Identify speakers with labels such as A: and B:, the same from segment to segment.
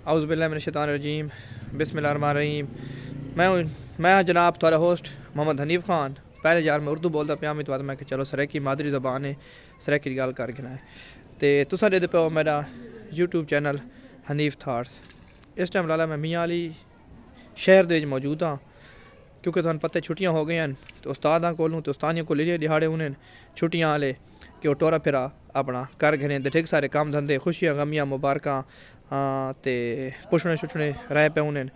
A: औज़ुबिल्लाहिमिनश्शैतानिर्रजीम बिस्मिल्लाहिर्रहमानिर्रहीम। मैं जनाब थोड़ा होस्ट मोहम्मद हनीफ खान। पहले यार मैं उर्दू बोलता पिया तो मैं कि चलो सरैकी मादरी ज़बान है सरैकी गल कर गिना है तो तुसा दे पे मेरा यूट्यूब चैनल हनीफ थाट्स। इस टाइम लाला मैं मियाँ अली शहर दे मौजूद हाँ क्योंकि तुहानू पता छुट्टियां हो गई तो उस्तादा कोलों तो उस्तादियों को ले दिहाड़े उन्हें छुट्टियां आले कि वह टोरा फिरा अपना कर गए तो ठीक सारे काम धंधे खुशियां गमियां मुबारक तो पुछने छुछने रह पे उन्हें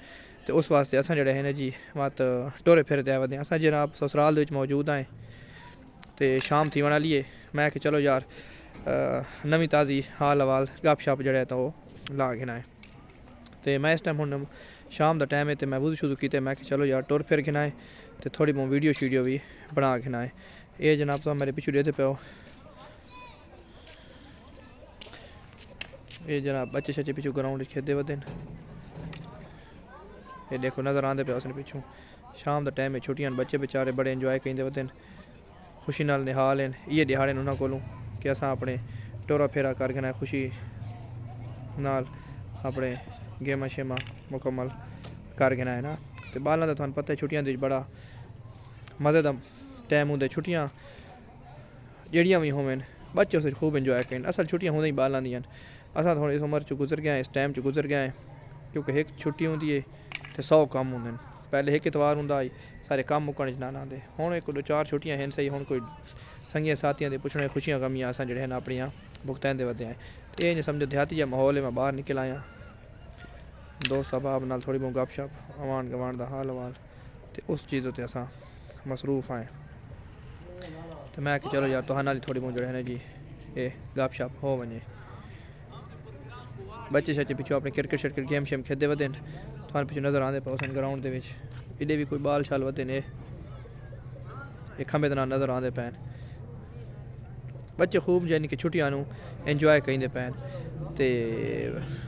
A: तो उस वास्ते अस जड़े हैं जी मत टोरे फिरते आए अस जनाब ससुराल मौजूद आए तो शाम थी वन आली है। मैं कि चलो यार नवी ताज़ी हाल हवाल गप शप जड़े तो ला गिना है तो मैं इस टाइम हूँ शाम का टाइम है तो मैं वुज़ू शुज़ू किया मैं कि चलो यार टुर फिर गिना है तो थोड़ी बहुत वीडियो शीडियो भी बना गिना है। ये जनाब तो मेरे पिछू देते पे ये जनाब बच्चे शच्चे पिछू ग्राउंड खेलते वदे ये देखो नज़र आते पे उसने पिछू शाम का टाइम है छुट्टियां बच्चे बेचारे बड़े इंजॉय करेंगे वदे खुशी नाल निहाल हैं ये दिहाड़े उन्होंने कोलों कि अस अपने टोरा फेरा कर गना खुशी नाल अपने गेमां शेमां मुकम्मल कर गना है ना तो बालों का तुहानू पता है छुट्टियां बड़ा मज़े का टाइम होंगे छुट्टियां जड़ियाँ भी होवन बच्चे उस खूब इंजॉय करें असल छुट्टियां होंगे ही बालों दियां असा थोड़ी इस उम्र च गुजर गया इस टाइम च गुजर गया है क्योंकि एक छुट्टी होंगी है तो 100 कम होंगे पहले एक इतवार होंगे सारे कम मुकने ना आते हुण एक दो चार छुट्टियां हैं सही हुण कोई संगियां साथियां दे पुछने खुशियां गमियां अस जड़े अपनियां भुगतान वधे आए तो ये नहीं समझो देहाती जा माहौल है मैं बाहर निकल आया दोस्त अहबाब नाल थोड़ी बहुत गप शप आवान गवान का हाल हवाल तो उस चीज़ उत्ते असां मसरूफ आए तो मैं कि चलो यार तुहां नाल थोड़ी बहुत जड़े जी ये गप शप हो वने बच्चे शच्चे पिछू अपने क्रिकेट शिरकेट गेम शेम खेलते वदे तुहानू पिछू नज़र आते पे ग्राउंड के इडे भी कोई बाल शाल वदे ने ये खंबे के नाल नज़र आते पैन बच्चे खूब यानी कि छुट्टियां इंजॉय करेंगे पैन तो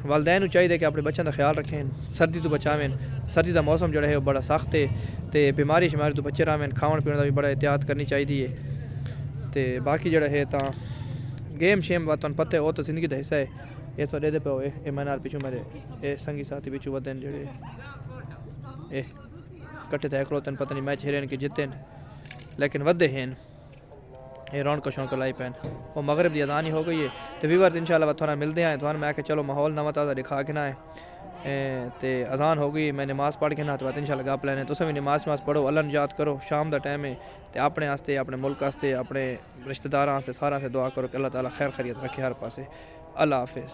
A: वालदैन चाहिए कि अपने बच्चों का ख्याल रखें सर्दी तो बचावें सर्दी का मौसम जोड़ा है बड़ा सख्त है तो बीमारी शिमारी तो बच्चे रहें खाने पीने का भी बड़ा एहतियात करनी चाहिए तो बाकी जोड़ा है तो गेम शेम तुहानू पता है वो तो जिंदगी का हिस्सा है ये तो दे पे ये मैं नाल पिछू मेरे ये संगी साथी पिछू वदन जेड़े ये कट्ठे तो खलोतन पता नहीं मैच हेरन कि जितन लेकिन वधे हैं ये रौनक शौक लाई पैन वो मगरब की अजान ही हो गई है तो व्यूअर्स इंशाल्लाह थोड़ा मिलते हैं थोड़ा मैं चलो माहौल नवा ताज़ा दिखा के ना है तो अजान हो गई मैं नमाज़ पढ़ के ना तो इंशाल्लाह गप लैने तुम भी नमाज पढ़ो अल्लाह याद करो शाम का टाइम है तो अपने आस्ते अपने मुल्क आस्ते अपने रिश्तेदारों आस्ते सारा से दुआ करो कि अल्लाह ताला खैर खैरियत रखे हर पासे। अल्लाह हाफिज़।